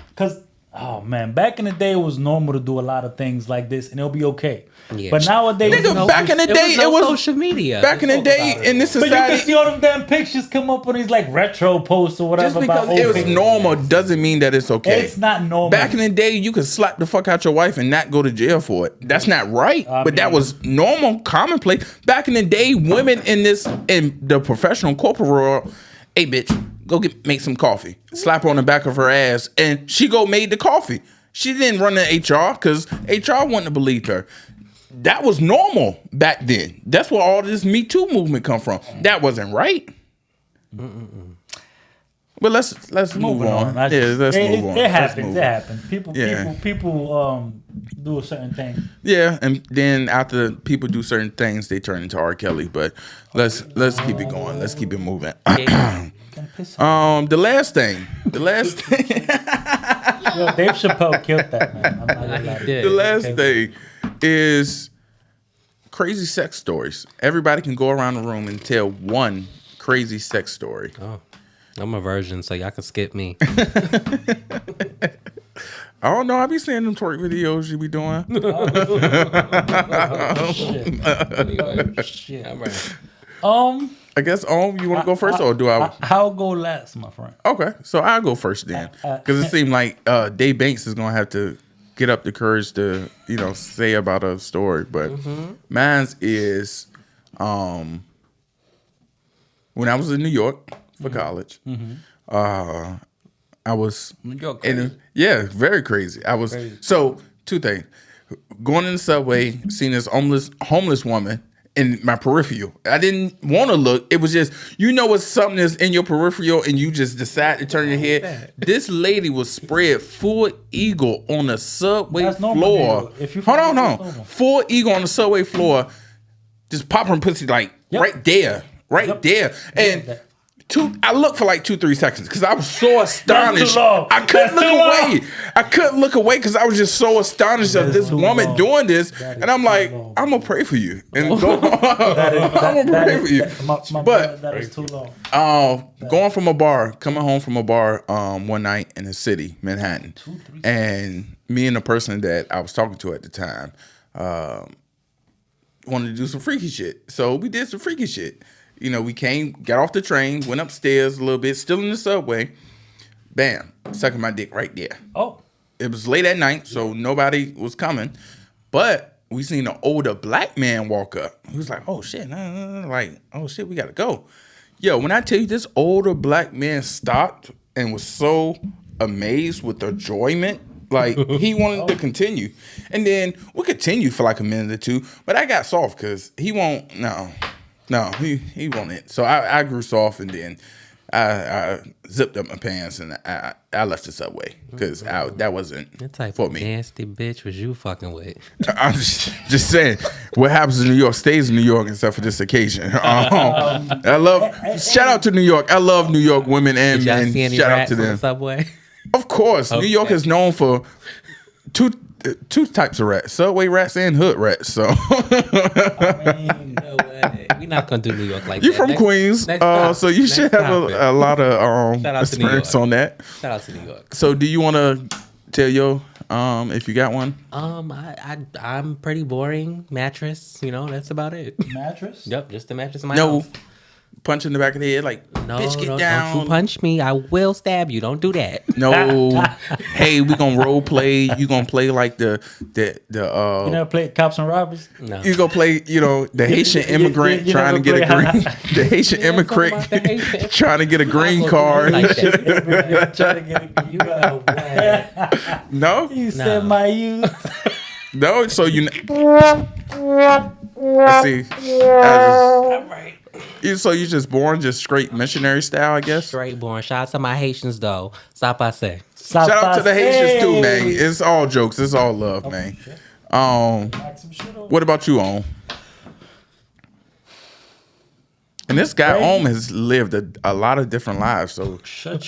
because back in the day, it was normal to do a lot of things like this, and it'll be okay. Yeah. But nowadays, Nigga, back in the day, no it was social media. back in the day in this But you can society. see all them damn pictures come up on these like retro posts or whatever. Just because about it old was pictures. normal doesn't mean that it's okay. It's not normal. Back in the day, you could slap the fuck out your wife and not go to jail for it. That's not right. But that was normal, commonplace. Back in the day, women in the professional corporate world, hey bitch, go make some coffee. Slap her on the back of her ass, and she go made the coffee. She didn't run the HR because HR wouldn't have believed her. That was normal back then. That's where all this Me Too movement come from. That wasn't right. But let's move on. Let's move on. It happens. Let's move It on. happens. People do a certain thing. Yeah, and then after people do certain things, they turn into R. Kelly. But let's keep it going. Let's keep it moving. The last thing. Yo, Dave Chappelle killed that, man. I'm not gonna lie to you. The last thing is crazy sex stories. Everybody can go around the room and tell one crazy sex story. Oh, I'm a virgin, so y'all can skip me. I don't know. I be seeing them twerk videos you be doing. Shit, I'm right. I guess, you want to go first or do I? I'll go last, my friend. Okay, so I'll go first then. Because it seemed like iDayBanks is going to have to get up the courage to, say about a story. But mine's is when I was in New York for college, I was New York, very crazy. I was so two things: going in the subway, seeing this homeless woman, in my peripheral. I didn't want to look. It was just, it's something that's in your peripheral and you just decide to turn your head. This lady was spread full eagle on the subway floor. Hold on. Full eagle on the subway floor. Just pop her pussy right there. There. And I looked for like 2-3 seconds because I was so astonished. I couldn't look away. I couldn't look away because I was just so astonished of this woman doing this. And I'm like, I'm gonna pray for you. And go on. I'm gonna pray for you. But that is too long. Coming home from a bar one night in the city, Manhattan. And me and the person that I was talking to at the time wanted to do some freaky shit. So we did some freaky shit. We got off the train, went upstairs a little bit, still in the subway. Bam, sucking my dick right there. Oh. It was late at night, so nobody was coming. But we seen an older black man walk up. He was like, oh, shit. Oh, shit, we got to go. Yo, when I tell you this older black man stopped and was so amazed with the enjoyment, like, he wanted to continue. And then we continued for like a minute or two, but I got soft because he won't, No, he wanted. So I grew soft, and then I zipped up my pants and I left the subway because that wasn't That type for of me. nasty bitch was you fucking with. I'm just saying, what happens in New York stays in New York, except for this occasion. Shout out to New York. I love New York women and Did y'all men. see any Shout out rats to on the them. subway? Of course, New York is known for two types of rats: subway rats and hood rats. So. No way. We're not gonna do New York like You that. from Queens, so you should have a lot of Shout out to New experience York. on that. Shout out to New York. So, do you want to tell if you got one? I'm pretty boring. Mattress, that's about it. Mattress? Yep, just the mattress in my No, house. punch in the back of the head, like bitch, get down. Don't you punch me. I will stab you. Don't do that. No, hey, we gonna role play. You gonna play like the You never played Cops and Robbers? No. You gonna play, the Haitian immigrant you trying to get a never green. play- The Haitian immigrant trying to get a green card. Like that. Trying to get You know what? No, You said my youth. no. So I see. All right. So you just born just straight missionary style, I guess. Straight born. Shout out to my Haitians though. Stop I say. Shout out to the Haitians too, man. It's all jokes. It's all love, man. What about you, Om? And this guy, Om, has lived a lot of different lives, so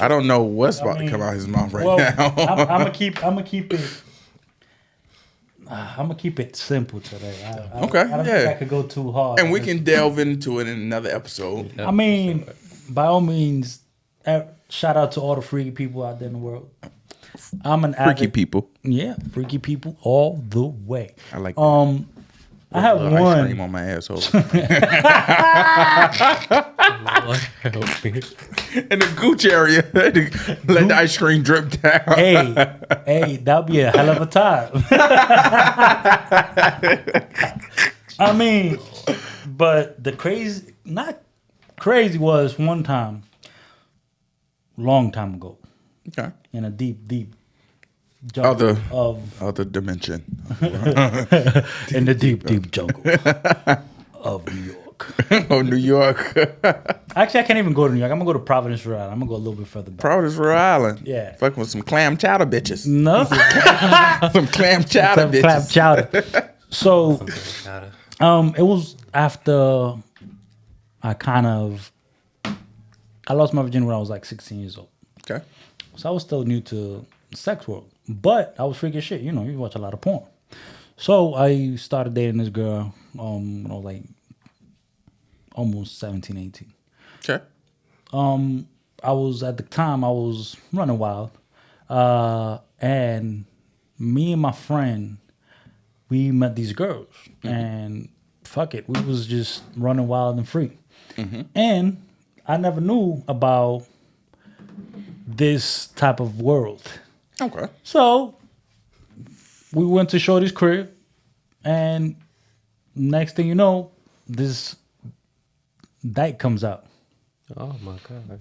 I don't know what's about to come out of his mouth right now. I'm gonna keep it. I'm gonna keep it simple today. I don't think I could go too hard. And we can delve into it in another episode. I mean, by all means, shout out to all the freaky people out there in the world. I'm an Freaky people. Yeah, freaky people all the way. I like that. I have Ice one. cream on my asshole. Lord help me. In the gooch area. Let the ice cream drip down. Hey, that'd be a hell of a time. I mean, but not crazy was one time, long time ago, Okay. in a deep jungle Other dimension. in the deep jungle of New York. Oh, New York. Actually, I can't even go to New York. I'm gonna go to Providence, Rhode Island. I'm gonna go a little bit further back. Providence, Rhode Island. Yeah. Fucking with some clam chowder bitches. No, Some clam chowder bitches. clap chowder. So, it was after I lost my virginity when I was like 16 years old. Okay. So I was still new to the sex world, but I was freaking shit. You watch a lot of porn. So I started dating this girl when I was like almost 17, 18. Okay. I was running wild. And me and my friend, we met these girls. And fuck it, we was just running wild and free. And I never knew about this type of world. Okay. So we went to Shorty's crib, and next thing you know, this dyke comes out. Oh my god.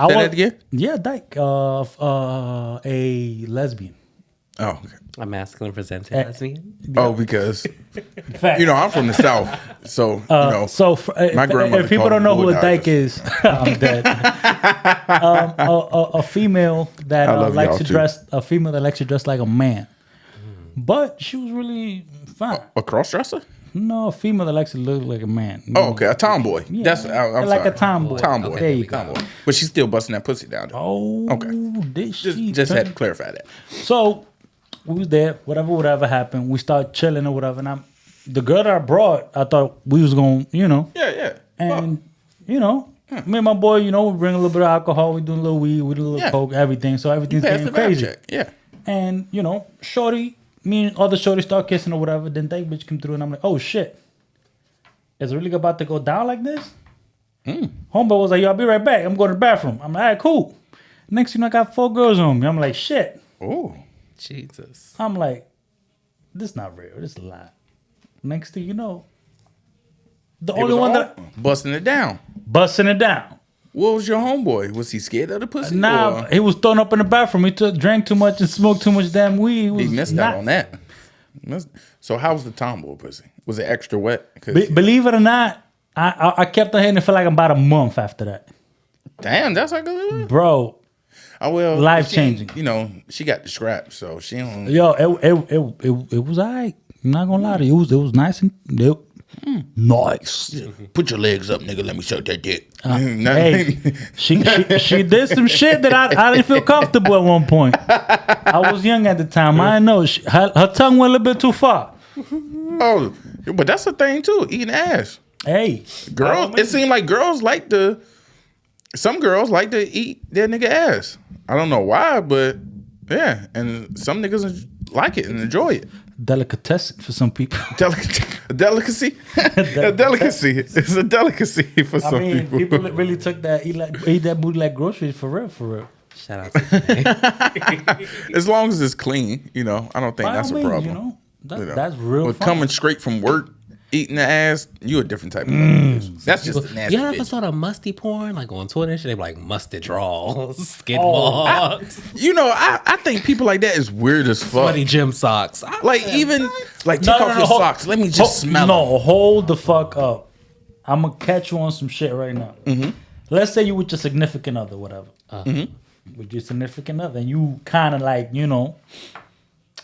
Say that again? Yeah, dyke. A lesbian. Oh, okay. A masculine presented lesbian. Oh, because Facts. I'm from the South, so my grandmother if people called don't know them who a bull dyke dodgers. is, I'm dead. A female that I love likes y'all to too. dress, a female that likes to dress like a man, but she was really fine. A cross-dresser? No, a female that likes to look like a man. Oh, okay, a tomboy. Yeah, That's I'm like sorry. a tomboy. Tomboy. There you go. Tomboy. But she's still busting that pussy down. Though. Oh, Okay. did she? Just had to clarify that. So we was there. Whatever happened, we started chilling or whatever. And the girl that I brought, I thought we was going, Yeah. and me and my boy, we bring a little bit of alcohol, we do a little weed, we do a little coke, everything. So everything's Pass getting the vibe crazy. check. Yeah. And shorty, me and other shorty start kissing or whatever. Then that bitch come through, and I'm like, oh shit, is it really about to go down like this? Homeboy was like, yo, I'll be right back. I'm going to the bathroom. I'm like, all right, cool. Next thing I got 4 girls on me. I'm like, shit. Oh. Jesus. I'm like, this is not real. This is a lie. Next thing you know, the only one that busting it down. busting it down. What was your homeboy? Was he scared of the pussy? Nah, or he was thrown up in the bathroom. He drank too much and smoked too much damn weed. he missed out on that. So how was the tomboy pussy? Was it extra wet? 'Cause- Believe it or not, I kept on hitting it for like about a month after that. Damn, that's like a Bro, oh well, Life-changing. She got the scraps, so she don't. yo, it was all right. I'm not gonna lie to you. It was nice and nice. Put your legs up, nigga. Let me suck that dick. Hey, she did some shit that I didn't feel comfortable at one point. I was young at the time. I didn't know. Her tongue went a little bit too far. Oh, but that's a thing too. Eating ass. Hey, Girls, it seemed like some girls like to eat their nigga ass. I don't know why, but yeah, and some niggas like it and enjoy it. delicatessen for some people. Delicacy? A delicacy. It's a delicacy for some people. People really took that, eat that booty like groceries for real. Shout out to As long as it's clean, I don't think By that's all a means, problem. That's real But fun. coming straight from work, eating the ass, you a different type of bitch. That's just a nasty You ever bitch. saw the musty porn like on Twitter? They be like musty draws, skid Oh, marks, I think people like that is weird as fuck. sweaty gym socks. Like even like take off your socks. Let me just smell them. No, hold the fuck up. I'm gonna catch you on some shit right now. Mm-hmm. Let's say you with your significant other, whatever. With your significant other, and you kind of like,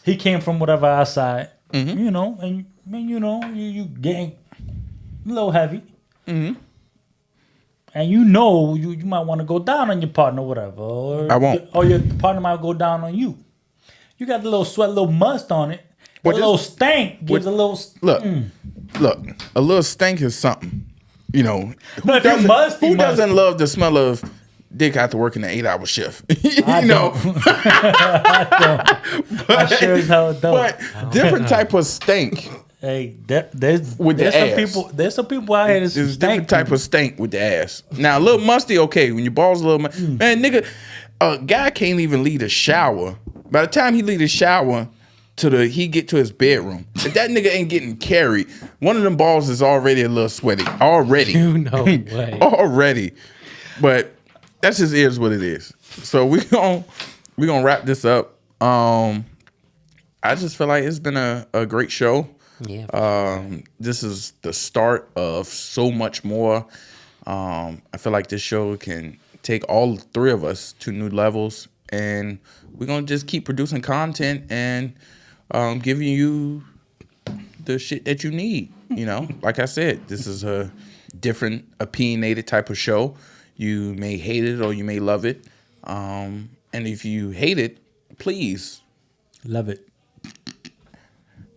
he came from whatever outside, and you getting a little heavy, and you might want to go down on your partner, whatever, or I won't. or your partner might go down on you. You got the little sweat, little must on it. What a is- little stank gives a little. Look, a little stink is something. Who But if you're musty, who musty. doesn't love the smell of dick after working an 8-hour shift? I don't. I sure as hell don't. But different type of stink. Hey, there's With the some ass. people. There's some people out here that's There's stank. different type of stink with the ass. Now a little musty, okay. When your balls a little man, nigga, a guy can't even leave the shower. By the time he leave the shower he get to his bedroom, if that nigga ain't getting carried, one of them balls is already a little sweaty. Already. No way. Already. But that's just is what it is. So we gonna wrap this up. I just feel like it's been a great show. Yeah. This is the start of so much more. I feel like this show can take all 3 of us to new levels, and we're gonna just keep producing content and giving you the shit that you need. Like I said, this is a different, opinionated type of show. You may hate it or you may love it, and if you hate it, please Love it.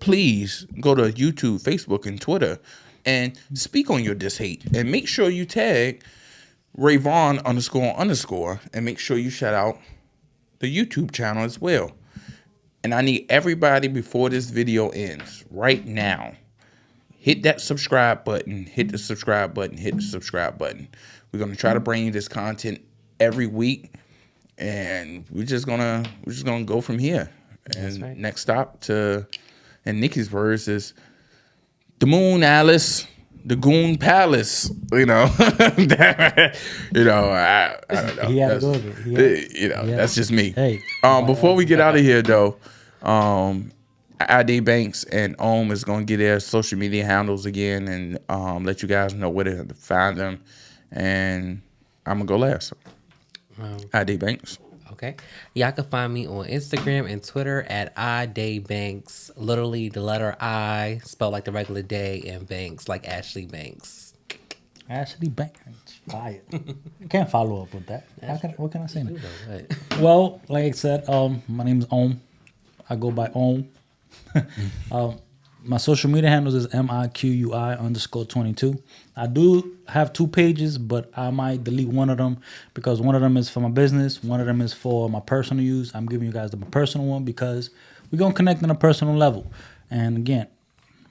please go to YouTube, Facebook, and Twitter and speak on your dis-hate. And make sure you tag Ray Vaughan __ and make sure you shout out the YouTube channel as well. And I need everybody before this video ends right now. Hit that subscribe button, hit the subscribe button, hit the subscribe button. We're going to try to bring you this content every week, and we're just gonna go from here. And right. Next stop in Nicki's words is the Moon Alice, the Goon Palace. I don't know. He had to go there. That's just me. Hey. Before we get out of here though, iDayBanks and is gonna get their social media handles again and let you guys know where to find them. And I'm gonna go last. iDayBanks. Okay. Y'all can find me on Instagram and Twitter at iDayBanks. Literally the letter I spelled like the regular day and Banks like Ashley Banks. Ashley Banks. Fire. I can't follow up with that. What can I say now? What? Well, like I said, my name is I go by my social media handles is MIQUI_22. I do have 2 pages, but I might delete one of them because one of them is for my business. One of them is for my personal use. I'm giving you guys the personal one because we're going to connect on a personal level. And again,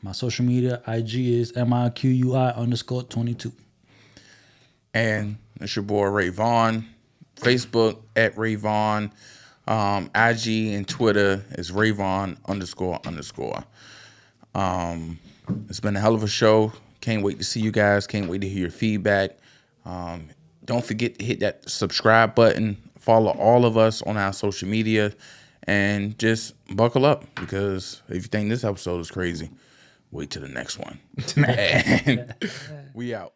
my social media IG is MIQUI_22. And it's your boy Ray Vaughan. Facebook at Ray Vaughan. IG and Twitter is Ray Vaughan __. It's been a hell of a show. Can't wait to see you guys. Can't wait to hear your feedback. Don't forget to hit that subscribe button. Follow all of us on our social media. And just buckle up because if you think this episode is crazy, wait till the next one. And we out.